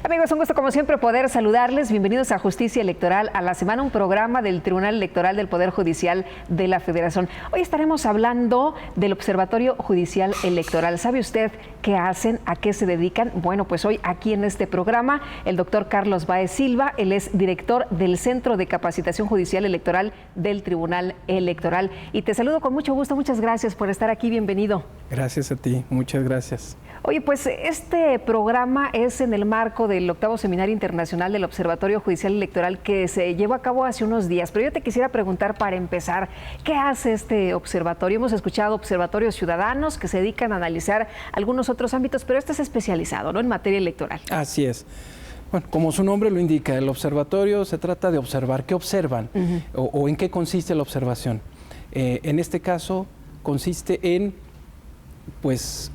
Amigos, un gusto como siempre poder saludarles. Bienvenidos a Justicia Electoral a la Semana, un programa del Tribunal Electoral del Poder Judicial de la Federación. Hoy estaremos hablando del Observatorio Judicial Electoral. ¿Sabe usted qué hacen? ¿A qué se dedican? Bueno, pues hoy aquí en este programa el doctor Carlos Báez Silva, él es director del Centro de Capacitación Judicial Electoral del Tribunal Electoral. Y te saludo con mucho gusto, muchas gracias por estar aquí, bienvenido. Gracias a ti, muchas gracias. Oye, pues este programa es en el marco del 8º Seminario Internacional del Observatorio Judicial Electoral que se llevó a cabo hace unos días. Pero yo te quisiera preguntar para empezar, ¿qué hace este observatorio? Hemos escuchado observatorios ciudadanos que se dedican a analizar algunos otros ámbitos, pero este es especializado, ¿no?, en materia electoral. Así es. Bueno, como su nombre lo indica, el observatorio se trata de observar. ¿Qué observan? O en qué consiste la observación? En este caso consiste en, pues,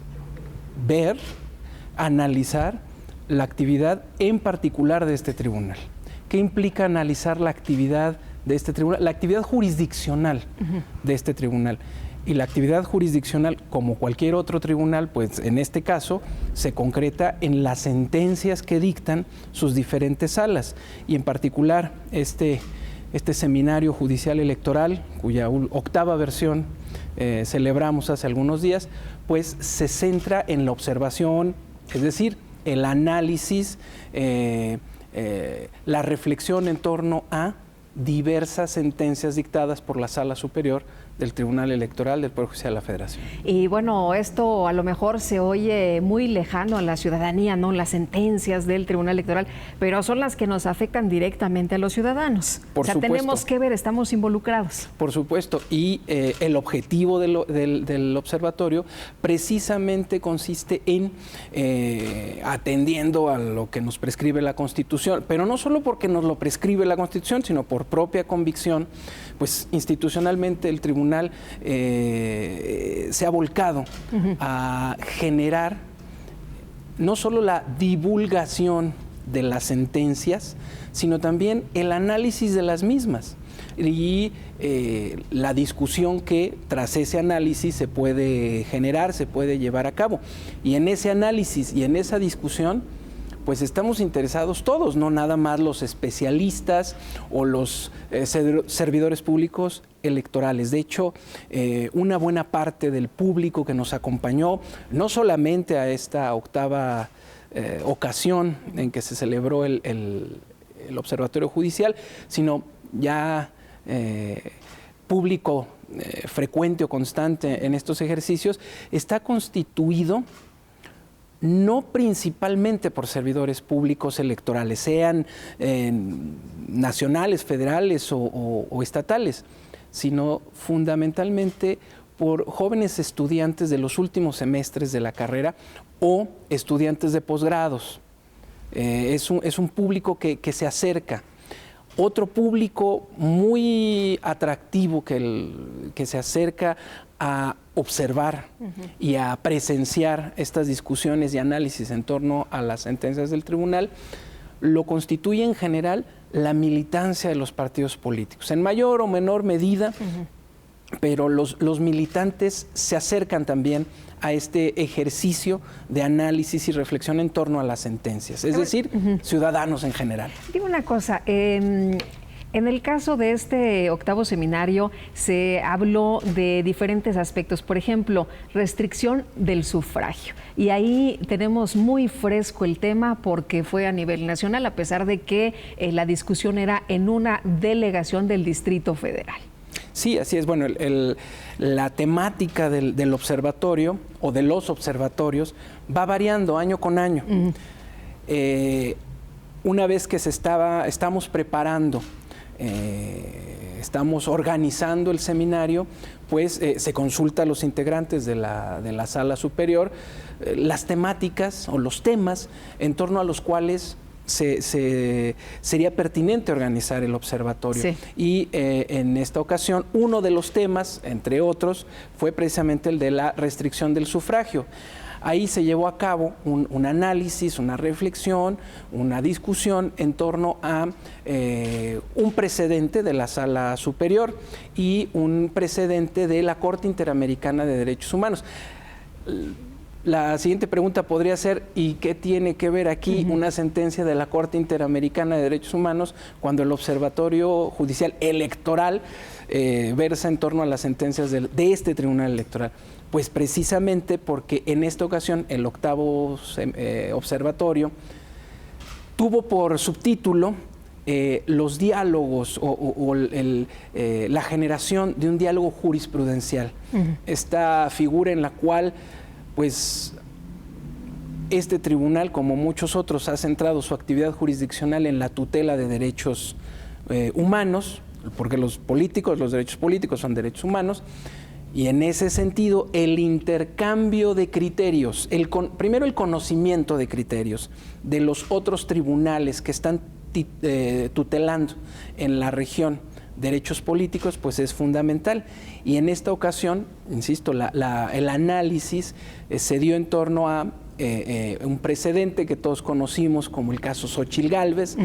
ver, analizar la actividad en particular de este tribunal. ¿Qué implica analizar la actividad de este tribunal? La actividad jurisdiccional de este tribunal. Y la actividad jurisdiccional, como cualquier otro tribunal, pues en este caso, se concreta en las sentencias que dictan sus diferentes salas. Y en particular, este seminario judicial electoral, cuya 8ª versión celebramos hace algunos días, pues se centra en la observación, es decir, el análisis, la reflexión en torno a diversas sentencias dictadas por la Sala Superior del Tribunal Electoral del Poder Judicial de la Federación. Y bueno, esto a lo mejor se oye muy lejano a la ciudadanía, ¿no?, las sentencias del Tribunal Electoral, pero son las que nos afectan directamente a los ciudadanos. Por supuesto. Tenemos que ver, estamos involucrados. Por supuesto, y el objetivo del observatorio precisamente consiste en, atendiendo a lo que nos prescribe la Constitución, pero no solo porque nos lo prescribe la Constitución, sino por propia convicción, pues institucionalmente el Tribunal se ha volcado a generar no solo la divulgación de las sentencias, sino también el análisis de las mismas y la discusión que tras ese análisis se puede generar, se puede llevar a cabo. Y en ese análisis y en esa discusión, pues estamos interesados todos, no nada más los especialistas o los servidores públicos electorales. De hecho, una buena parte del público que nos acompañó, no solamente a esta 8ª ocasión en que se celebró el Observatorio Judicial, sino ya público frecuente o constante en estos ejercicios, está constituido no principalmente por servidores públicos electorales, sean nacionales, federales o estatales, sino fundamentalmente por jóvenes estudiantes de los últimos semestres de la carrera o estudiantes de posgrados. Es un público que se acerca. Otro público muy atractivo que se acerca a observar y a presenciar estas discusiones y análisis en torno a las sentencias del tribunal, lo constituye en general la militancia de los partidos políticos, en mayor o menor medida, pero los militantes se acercan también a este ejercicio de análisis y reflexión en torno a las sentencias, es decir, ciudadanos en general. Dime una cosa, en el caso de este 8º seminario se habló de diferentes aspectos, por ejemplo, restricción del sufragio. Y ahí tenemos muy fresco el tema porque fue a nivel nacional, a pesar de que la discusión era en una delegación del Distrito Federal. Sí, así es. Bueno, la temática del observatorio o de los observatorios va variando año con año. Una vez que estamos preparando, estamos organizando el seminario, pues se consulta a los integrantes de la Sala Superior las temáticas o los temas en torno a los cuales sería pertinente organizar el observatorio. Sí. Y en esta ocasión, uno de los temas, entre otros, fue precisamente el de la restricción del sufragio. Ahí se llevó a cabo un análisis, una reflexión, una discusión en torno a un precedente de la Sala Superior y un precedente de la Corte Interamericana de Derechos Humanos. La siguiente pregunta podría ser, ¿y qué tiene que ver aquí una sentencia de la Corte Interamericana de Derechos Humanos cuando el Observatorio Judicial Electoral versa en torno a las sentencias de este Tribunal Electoral? Pues precisamente porque en esta ocasión el octavo observatorio tuvo por subtítulo los diálogos la generación de un diálogo jurisprudencial. Esta figura en la cual, pues, este tribunal, como muchos otros, ha centrado su actividad jurisdiccional en la tutela de derechos humanos, porque los derechos políticos son derechos humanos, y en ese sentido el intercambio de criterios, primero el conocimiento de criterios de los otros tribunales que están tutelando en la región derechos políticos, pues es fundamental. Y en esta ocasión, insisto, el análisis se dio en torno a un precedente que todos conocimos como el caso Xóchitl Gálvez,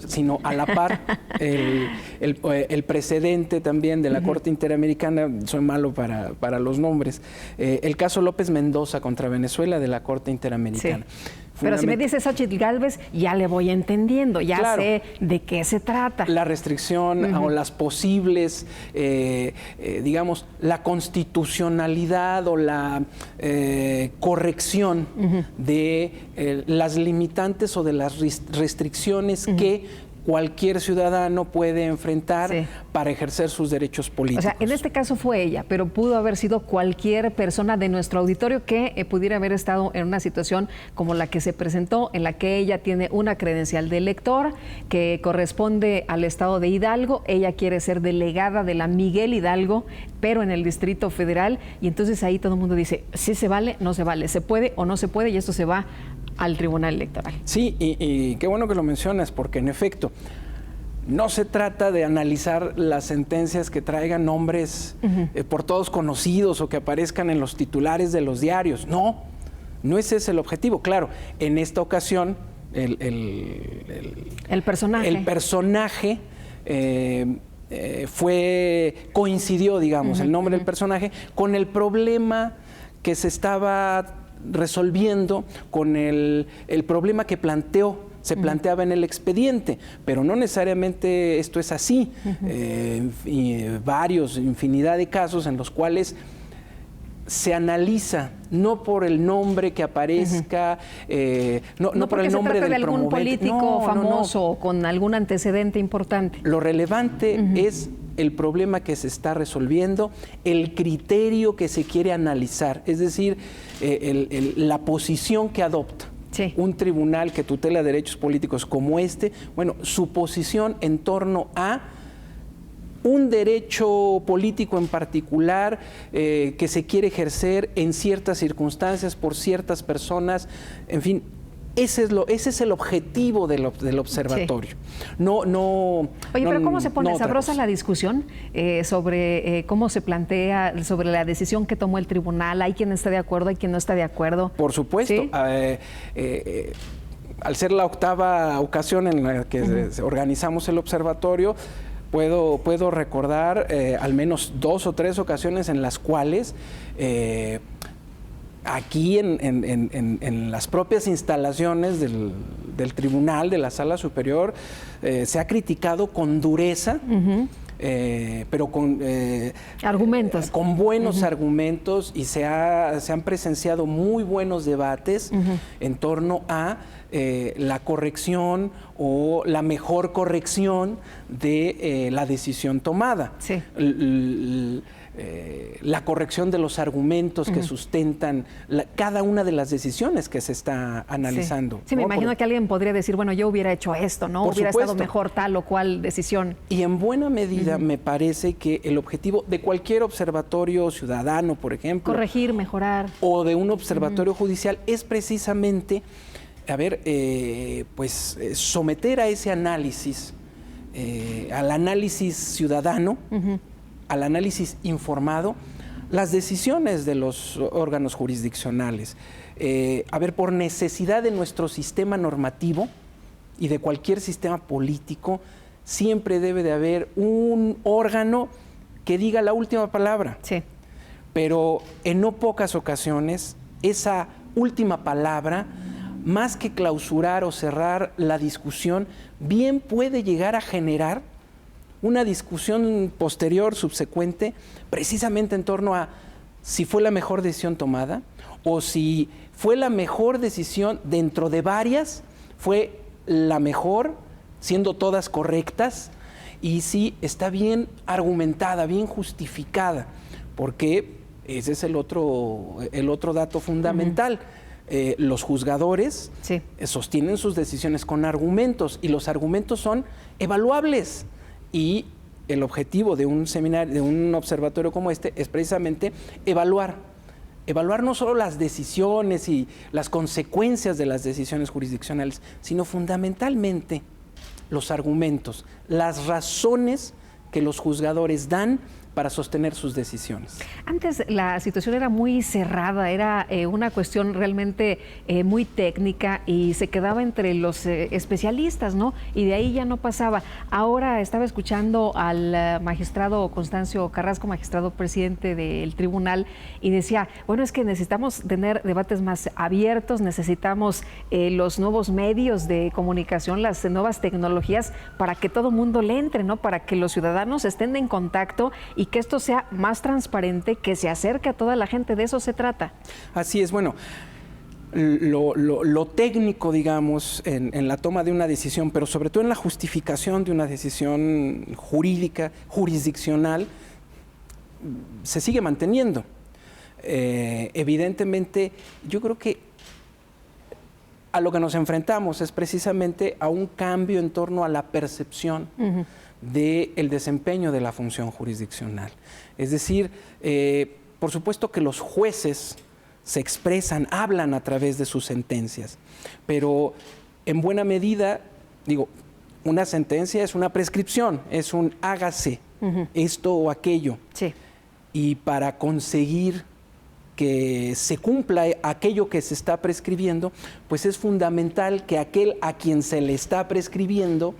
sino a la par el precedente también de la Corte Interamericana, soy malo para los nombres, el caso López Mendoza contra Venezuela de la Corte Interamericana. Sí. Pero si me dices Xóchitl Gálvez, ya le voy entendiendo, ya claro, sé de qué se trata. La restricción o las posibles, digamos, la constitucionalidad o la corrección de las limitantes o de las restricciones que cualquier ciudadano puede enfrentar para ejercer sus derechos políticos. O sea, en este caso fue ella, pero pudo haber sido cualquier persona de nuestro auditorio que pudiera haber estado en una situación como la que se presentó, en la que ella tiene una credencial de elector que corresponde al estado de Hidalgo. Ella quiere ser delegada de la Miguel Hidalgo, pero en el Distrito Federal, y entonces ahí todo el mundo dice, sí se vale, no se vale, se puede o no se puede, y esto se va al Tribunal Electoral. Sí, y qué bueno que lo mencionas, porque en efecto, no se trata de analizar las sentencias que traigan nombres por todos conocidos o que aparezcan en los titulares de los diarios. No ese es el objetivo. Claro, en esta ocasión, el personaje coincidió, digamos, el nombre del personaje con el problema que se estaba resolviendo, con el problema que se planteaba en el expediente, pero no necesariamente esto es así. Infinidad de casos en los cuales se analiza no por el nombre que aparezca, no por el nombre del algún político famoso o con algún antecedente importante. Lo relevante es el problema que se está resolviendo, el criterio que se quiere analizar, es decir, la posición que adopta un tribunal que tutela derechos políticos como su posición en torno a un derecho político en particular que se quiere ejercer en ciertas circunstancias por ciertas personas, en fin. Ese es el objetivo del observatorio. Pero ¿cómo se pone sabrosa la discusión sobre cómo se plantea, sobre la decisión que tomó el tribunal? ¿Hay quien está de acuerdo, hay quien no está de acuerdo? Por supuesto. ¿Sí? Al ser la octava ocasión en la que organizamos el observatorio, puedo recordar al menos 2 o 3 ocasiones en las cuales aquí en las propias instalaciones del tribunal, de la Sala Superior, se ha criticado con dureza, pero con argumentos, con buenos argumentos, y se han presenciado muy buenos debates en torno a la corrección o la mejor corrección de la decisión tomada. Sí. La corrección de los argumentos que sustentan cada una de las decisiones que se está analizando. Sí, me imagino que alguien podría decir, bueno, yo hubiera hecho esto, ¿no? Hubiera estado mejor tal o cual decisión. Y en buena medida me parece que el objetivo de cualquier observatorio ciudadano, por ejemplo, corregir, mejorar, o de un observatorio judicial, es precisamente, someter a ese análisis, al análisis ciudadano, al análisis informado, las decisiones de los órganos jurisdiccionales. Por necesidad de nuestro sistema normativo y de cualquier sistema político, siempre debe de haber un órgano que diga la última palabra. Sí. pero en no pocas ocasiones esa última palabra, más que clausurar o cerrar la discusión, bien puede llegar a generar una discusión posterior, subsecuente, precisamente en torno a si fue la mejor decisión tomada o si fue la mejor decisión dentro de varias, fue la mejor, siendo todas correctas, y si está bien argumentada, bien justificada, porque ese es el otro dato fundamental. Los juzgadores sostienen sus decisiones con argumentos, y los argumentos son evaluables. Y el objetivo de un seminario, de un observatorio como este, es precisamente evaluar no solo las decisiones y las consecuencias de las decisiones jurisdiccionales, sino fundamentalmente los argumentos, las razones que los juzgadores dan para sostener sus decisiones. Antes la situación era muy cerrada, era una cuestión realmente muy técnica y se quedaba entre los especialistas, ¿no? Y de ahí ya no pasaba. Ahora estaba escuchando al magistrado Constancio Carrasco, magistrado presidente del tribunal, y decía, bueno, es que necesitamos tener debates más abiertos, necesitamos los nuevos medios de comunicación, las nuevas tecnologías para que todo mundo le entre, ¿no? Para que los ciudadanos estén en contacto y que esto sea más transparente, que se acerque a toda la gente. De eso se trata. Así es. Bueno, lo técnico, digamos, en la toma de una decisión, pero sobre todo en la justificación de una decisión jurídica, jurisdiccional, se sigue manteniendo. Evidentemente, yo creo que a lo que nos enfrentamos es precisamente a un cambio en torno a la percepción del desempeño de la función jurisdiccional. Es decir, por supuesto que los jueces se expresan, hablan a través de sus sentencias, pero en buena medida, digo, una sentencia es una prescripción, es un hágase esto o aquello. Sí. Y para conseguir que se cumpla aquello que se está prescribiendo, pues es fundamental que aquel a quien se le está prescribiendo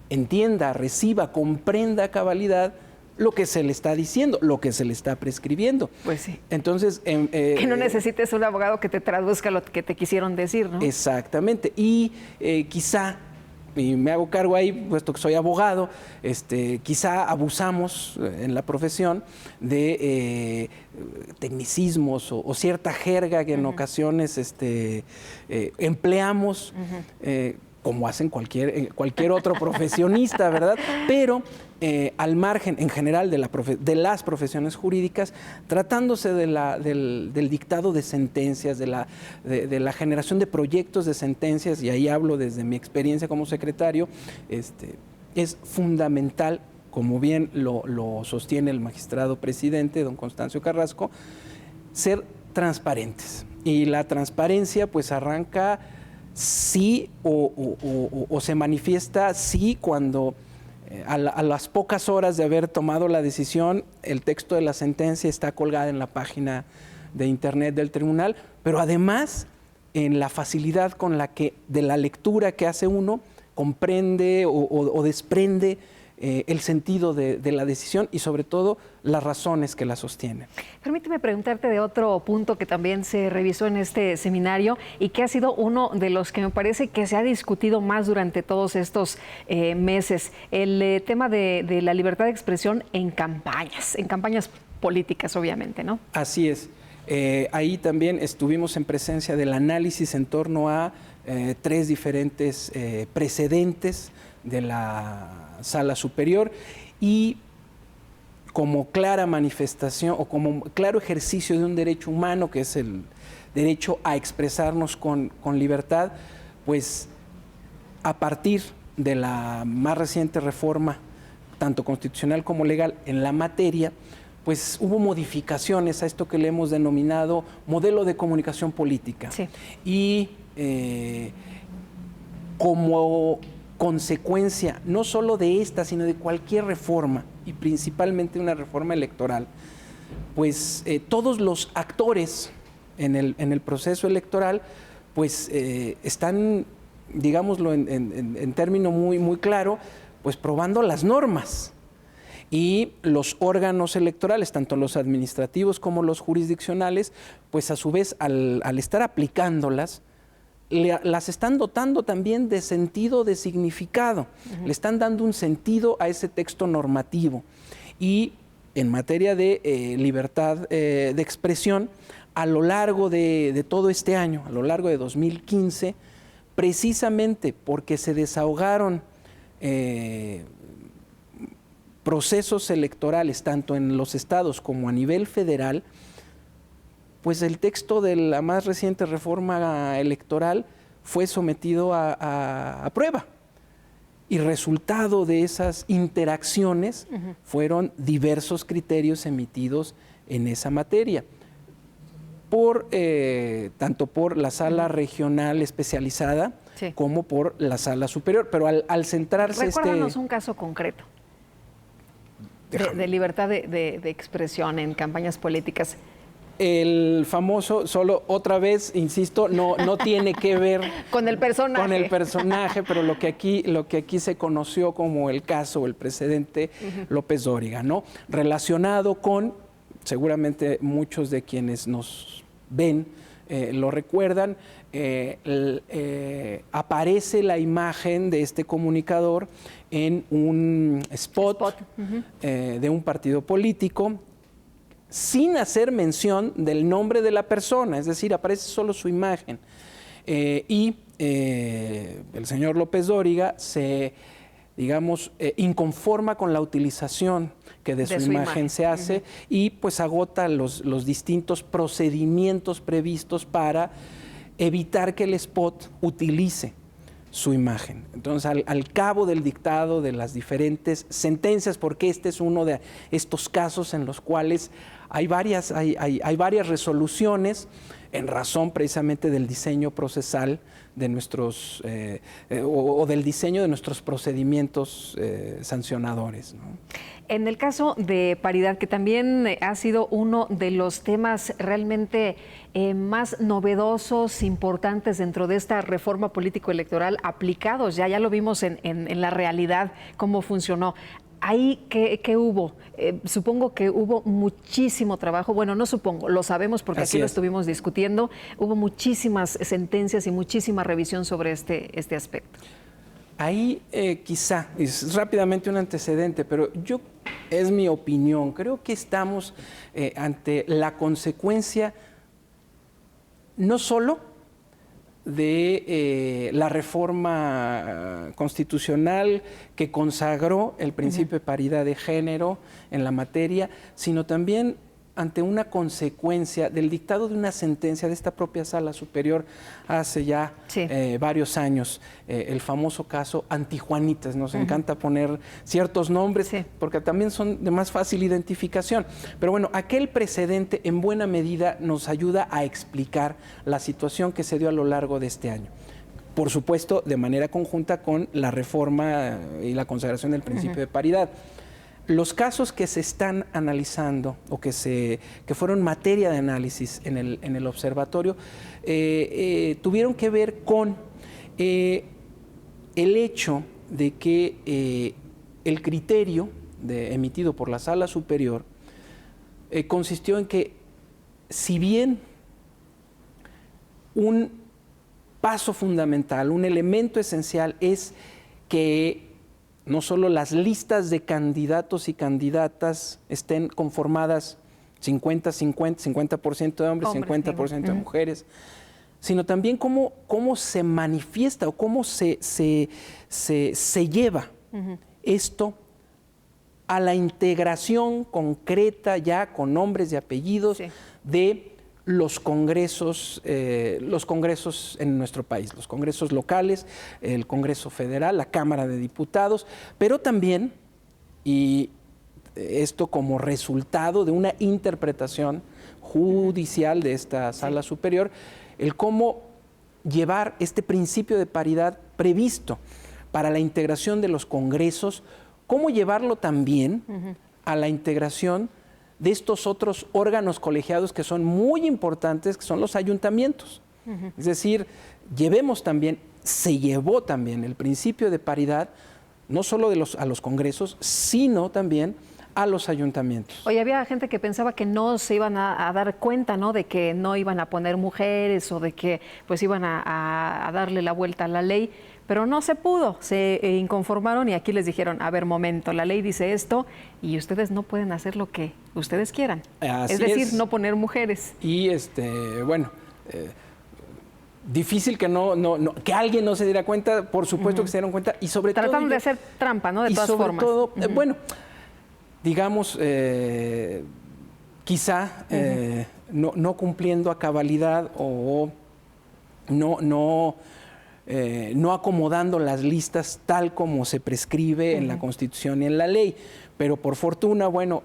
entienda, reciba, comprenda a cabalidad lo que se le está diciendo, lo que se le está prescribiendo. Pues sí. Entonces, que no necesites un abogado que te traduzca lo que te quisieron decir, ¿no? Exactamente. Y quizá, y me hago cargo ahí, puesto que soy abogado, quizá abusamos en la profesión de tecnicismos o cierta jerga que en ocasiones empleamos, como hacen cualquier otro profesionista, ¿verdad? Pero al margen, en general, de las profesiones jurídicas, tratándose del dictado de sentencias, de la generación de proyectos de sentencias, y ahí hablo desde mi experiencia como secretario, es fundamental, como bien lo sostiene el magistrado presidente, don Constancio Carrasco, ser transparentes. Y la transparencia, pues, arranca sí o se manifiesta sí cuando a las pocas horas de haber tomado la decisión, el texto de la sentencia está colgado en la página de internet del tribunal, pero además en la facilidad con la que de la lectura que hace uno comprende o desprende el sentido de la decisión y sobre todo las razones que la sostienen. Permíteme preguntarte de otro punto que también se revisó en este seminario y que ha sido uno de los que me parece que se ha discutido más durante todos estos meses, el tema de la libertad de expresión en campañas políticas, obviamente, ¿no? Así es. Ahí también estuvimos en presencia del análisis en torno a 3 diferentes precedentes de la Sala Superior, y como clara manifestación o como claro ejercicio de un derecho humano, que es el derecho a expresarnos con libertad, pues a partir de la más reciente reforma, tanto constitucional como legal, en la materia, pues hubo modificaciones a esto que le hemos denominado modelo de comunicación política. Sí. Y como consecuencia no solo de esta, sino de cualquier reforma, y principalmente una reforma electoral, pues todos los actores en el proceso electoral, pues están, digámoslo en término muy claro, pues probando las normas. Y los órganos electorales, tanto los administrativos como los jurisdiccionales, pues a su vez al estar aplicándolas, las están dotando también de sentido, de significado, le están dando un sentido a ese texto normativo. Y en materia de libertad de expresión, a lo largo de todo este año, a lo largo de 2015, precisamente porque se desahogaron procesos electorales, tanto en los estados como a nivel federal, pues el texto de la más reciente reforma electoral fue sometido a prueba. Y resultado de esas interacciones fueron diversos criterios emitidos en esa materia, tanto por la sala regional especializada como por la sala superior. Pero al centrarse Recuérdanos un caso concreto de libertad de expresión en campañas políticas. El famoso, solo otra vez, insisto, no tiene que ver con el personaje. Con el personaje, pero lo que aquí se conoció como el caso o el precedente López Dóriga, ¿no? Relacionado con, seguramente muchos de quienes nos ven lo recuerdan, aparece la imagen de este comunicador en un spot. De un partido político, sin hacer mención del nombre de la persona, es decir, aparece solo su imagen. El señor López Dóriga se, inconforma con la utilización que de su imagen se hace y pues agota los distintos procedimientos previstos para evitar que el spot utilice su imagen. Entonces, al cabo del dictado de las diferentes sentencias, porque este es uno de estos casos en los cuales hay varias resoluciones en razón precisamente del diseño procesal de nuestros, o del diseño de nuestros procedimientos sancionadores, ¿no? En el caso de paridad, que también ha sido uno de los temas realmente más novedosos, importantes dentro de esta reforma político-electoral aplicados, ya lo vimos en la realidad, cómo funcionó. ¿Ahí qué hubo? Supongo que hubo muchísimo trabajo, bueno, no supongo, lo sabemos porque aquí lo estuvimos discutiendo, hubo muchísimas sentencias y muchísima revisión sobre este aspecto. Ahí quizá, es rápidamente un antecedente, pero es mi opinión, creo que estamos ante la consecuencia no solo de la reforma constitucional que consagró el principio de paridad de género en la materia, sino también ante una consecuencia del dictado de una sentencia de esta propia Sala Superior hace ya varios años, el famoso caso Antijuanitas. Nos encanta poner ciertos nombres porque también son de más fácil identificación. Pero bueno, aquel precedente en buena medida nos ayuda a explicar la situación que se dio a lo largo de este año. Por supuesto, de manera conjunta con la reforma y la consagración del principio de paridad. Los casos que se están analizando o que fueron materia de análisis en el observatorio tuvieron que ver con el hecho de que el criterio emitido por la Sala Superior consistió en que, si bien un paso fundamental, un elemento esencial es que no solo las listas de candidatos y candidatas estén conformadas 50-50, 50% de hombres, 50% de mujeres, sino también cómo se manifiesta o cómo se lleva esto a la integración concreta ya con nombres y apellidos de los congresos en nuestro país, los congresos locales, el Congreso Federal, la Cámara de Diputados, pero también, y esto como resultado de una interpretación judicial de esta Sala Superior, el cómo llevar este principio de paridad previsto para la integración de los congresos, cómo llevarlo también a la integración de estos otros órganos colegiados que son muy importantes, que son los ayuntamientos. Es decir, se llevó también el principio de paridad, no solo a los congresos, sino también a los ayuntamientos. Oye, había gente que pensaba que no se iban a dar cuenta, ¿no? De que no iban a poner mujeres o de que pues iban a darle la vuelta a la ley, pero no se pudo, se inconformaron y aquí les dijeron, a ver, momento, la ley dice esto y ustedes no pueden hacer lo que ustedes quieran. Es decir, no poner mujeres. Y bueno, difícil que que alguien no se diera cuenta, por supuesto que se dieron cuenta y sobre todo... Trataron de hacer trampa, ¿no? De todas formas. Y sobre todo, bueno, digamos, quizá no cumpliendo a cabalidad o no acomodando las listas tal como se prescribe en la Constitución y en la ley. Pero por fortuna, bueno,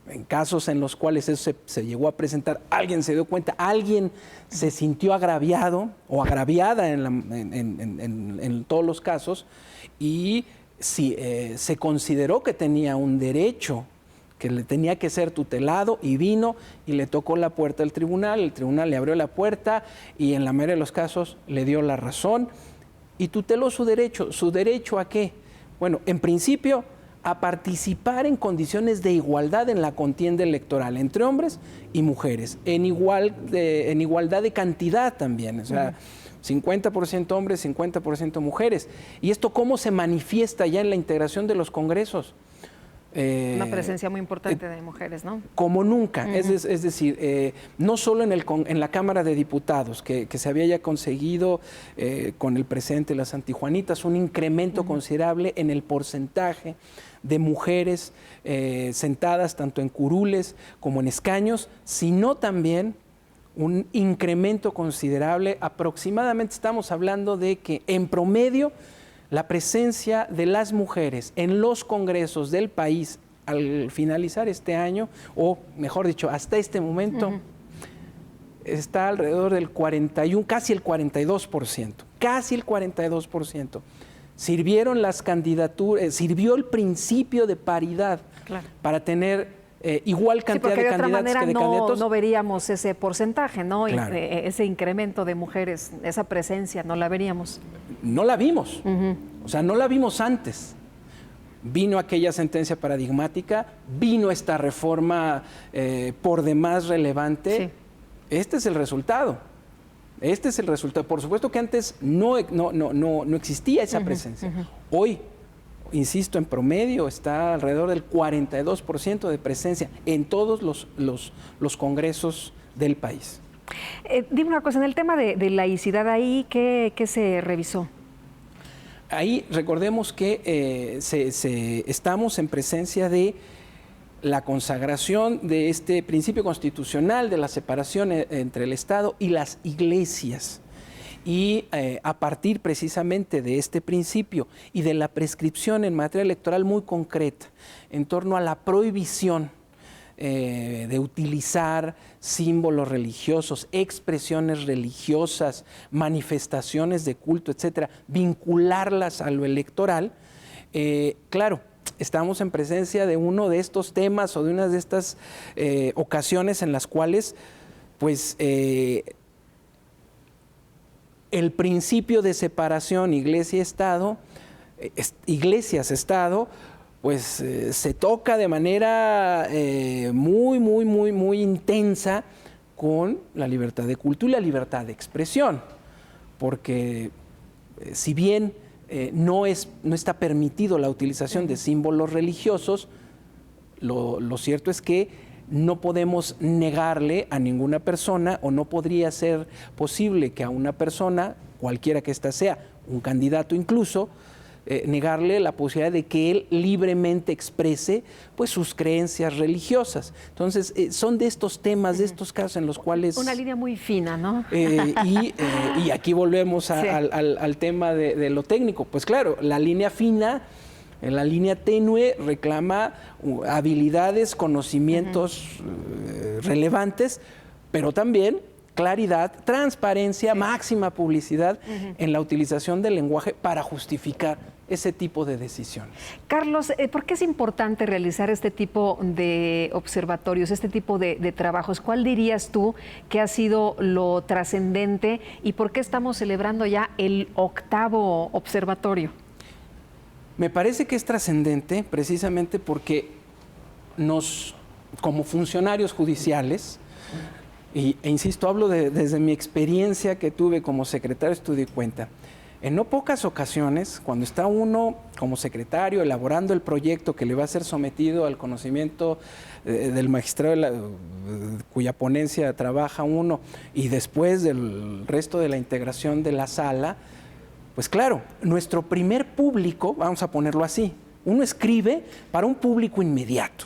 en casos en los cuales eso se llegó a presentar, alguien se dio cuenta, alguien se sintió agraviado o agraviada en todos los casos y se consideró que tenía un derecho, que le tenía que ser tutelado y vino y le tocó la puerta del tribunal, el tribunal le abrió la puerta y en la mayoría de los casos le dio la razón y tuteló su derecho. ¿Su derecho a qué? Bueno, en principio a participar en condiciones de igualdad en la contienda electoral entre hombres y mujeres, en igualdad de cantidad también, o sea, 50% hombres, 50% mujeres. ¿Y esto cómo se manifiesta ya en la integración de los congresos? Una presencia muy importante de mujeres, ¿no? Como nunca, es decir, no solo en la Cámara de Diputados, que se había ya conseguido con el presidente de las Santijuanitas, un incremento considerable en el porcentaje de mujeres sentadas tanto en curules como en escaños, sino también un incremento considerable, aproximadamente estamos hablando de que en promedio la presencia de las mujeres en los congresos del país al finalizar este año, o mejor dicho, hasta este momento, está alrededor del 41, casi el 42%, casi el 42%. Sirvieron las candidaturas, sirvió el principio de paridad para tener igual cantidad de candidatos que de candidatos. No veríamos ese porcentaje, ¿no? Claro. Ese incremento de mujeres, esa presencia, no la veríamos. No la vimos, o sea, no la vimos antes. Vino aquella sentencia paradigmática, vino esta reforma por demás relevante. Sí. Este es el resultado. Este es el resultado. Por supuesto que antes no existía esa presencia. Hoy, insisto, en promedio está alrededor del 42% de presencia en todos los congresos del país. Dime una cosa, en el tema de laicidad ahí, ¿qué se revisó? Ahí recordemos que estamos en presencia de la consagración de este principio constitucional de la separación entre el Estado y las iglesias. Y a partir precisamente de este principio y de la prescripción en materia electoral muy concreta en torno a la prohibición de utilizar símbolos religiosos, expresiones religiosas, manifestaciones de culto, etcétera, vincularlas a lo electoral, claro, estamos en presencia de uno de estos temas o de una de estas ocasiones en las cuales, pues, el principio de separación iglesia-estado, iglesias-estado, pues se toca de manera muy intensa con la libertad de culto y la libertad de expresión, porque si bien no está permitido la utilización de símbolos religiosos, lo cierto es que no podemos negarle a ninguna persona, o no podría ser posible que a una persona, cualquiera que ésta sea, un candidato incluso, negarle la posibilidad de que él libremente exprese pues sus creencias religiosas. Entonces, son de estos temas, de estos casos en los cuales... Una línea muy fina, ¿no? Y aquí volvemos al tema de lo técnico. Pues claro, la línea fina, la línea tenue reclama habilidades, conocimientos relevantes, pero también claridad, transparencia, máxima publicidad en la utilización del lenguaje para justificar ese tipo de decisiones. Carlos, ¿por qué es importante realizar este tipo de observatorios, este tipo de trabajos? ¿Cuál dirías tú que ha sido lo trascendente y por qué estamos celebrando ya el 8º observatorio? Me parece que es trascendente precisamente porque como funcionarios judiciales, e insisto, hablo desde mi experiencia que tuve como secretario de Estudio y Cuenta, en no pocas ocasiones, cuando está uno como secretario elaborando el proyecto que le va a ser sometido al conocimiento del magistrado cuya ponencia trabaja uno, y después del resto de la integración de la sala, pues claro, nuestro primer público, vamos a ponerlo así, uno escribe para un público inmediato.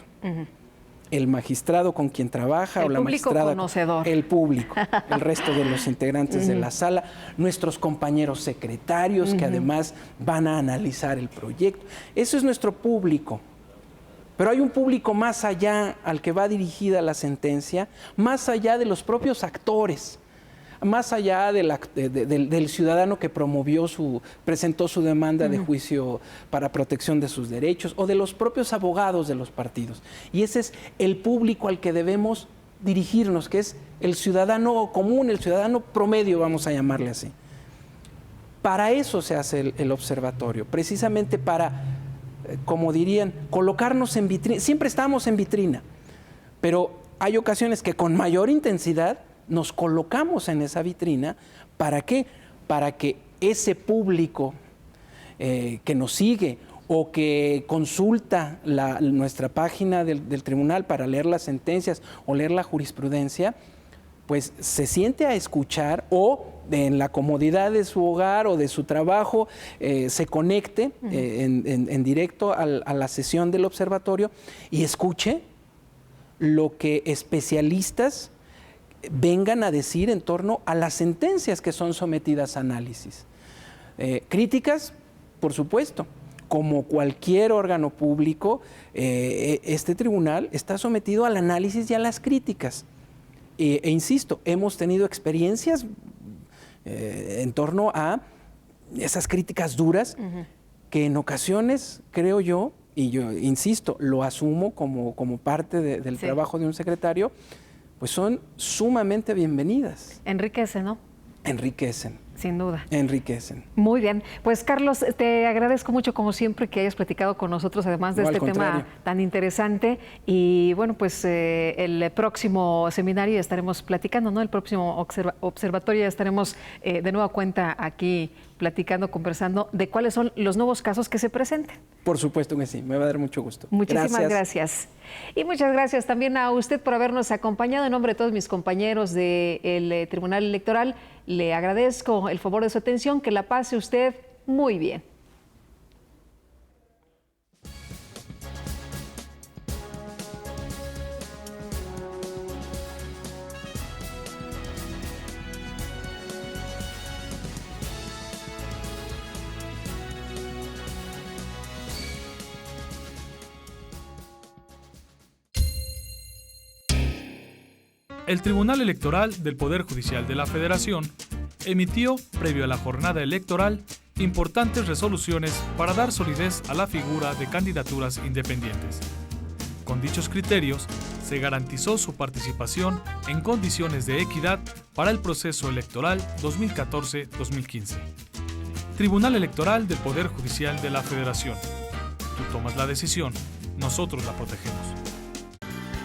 El magistrado con quien trabaja o la magistrada. Conocedor. El público, el resto de los integrantes de la sala, nuestros compañeros secretarios que además van a analizar el proyecto. Eso es nuestro público. Pero hay un público más allá al que va dirigida la sentencia, más allá de los propios actores, más allá del ciudadano que presentó su demanda de juicio para protección de sus derechos, o de los propios abogados de los partidos. Y ese es el público al que debemos dirigirnos, que es el ciudadano común, el ciudadano promedio, vamos a llamarle así. Para eso se hace el observatorio, precisamente para, como dirían, colocarnos en vitrina. Siempre estamos en vitrina, pero hay ocasiones que con mayor intensidad nos colocamos en esa vitrina. ¿Para qué? Para que ese público que nos sigue o que consulta nuestra página del tribunal para leer las sentencias o leer la jurisprudencia, pues se siente a escuchar, o en la comodidad de su hogar o de su trabajo se conecte en directo a la sesión del observatorio y escuche lo que especialistas vengan a decir en torno a las sentencias que son sometidas a análisis. Críticas, por supuesto, como cualquier órgano público, este tribunal está sometido al análisis y a las críticas. E insisto, hemos tenido experiencias en torno a esas críticas duras que en ocasiones, creo yo, y yo insisto, lo asumo como parte del trabajo de un secretario, pues son sumamente bienvenidas. Enriquece, ¿no? Enriquecen. Sin duda. Enriquecen. Muy bien. Pues Carlos, te agradezco mucho como siempre que hayas platicado con nosotros, además de este tema tan interesante. Y bueno, pues el próximo seminario ya estaremos platicando, ¿no? El próximo observatorio ya estaremos de nueva cuenta aquí platicando, conversando de cuáles son los nuevos casos que se presenten. Por supuesto que sí, me va a dar mucho gusto. Muchísimas gracias. Y muchas gracias también a usted por habernos acompañado. En nombre de todos mis compañeros del Tribunal Electoral, le agradezco el favor de su atención, que la pase usted muy bien. El Tribunal Electoral del Poder Judicial de la Federación emitió, previo a la jornada electoral, importantes resoluciones para dar solidez a la figura de candidaturas independientes. Con dichos criterios, se garantizó su participación en condiciones de equidad para el proceso electoral 2014-2015. Tribunal Electoral del Poder Judicial de la Federación. Tú tomas la decisión, nosotros la protegemos.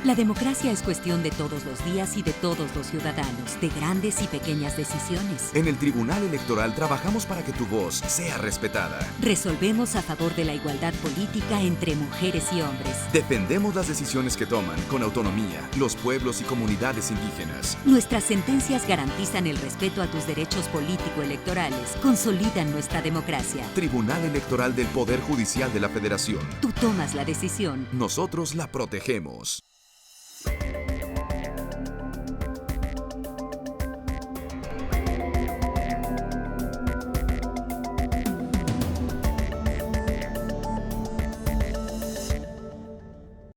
La democracia es cuestión de todos los días y de todos los ciudadanos, de grandes y pequeñas decisiones. En el Tribunal Electoral trabajamos para que tu voz sea respetada. Resolvemos a favor de la igualdad política entre mujeres y hombres. Defendemos las decisiones que toman con autonomía los pueblos y comunidades indígenas. Nuestras sentencias garantizan el respeto a tus derechos político-electorales, consolidan nuestra democracia. Tribunal Electoral del Poder Judicial de la Federación. Tú tomas la decisión. Nosotros la protegemos.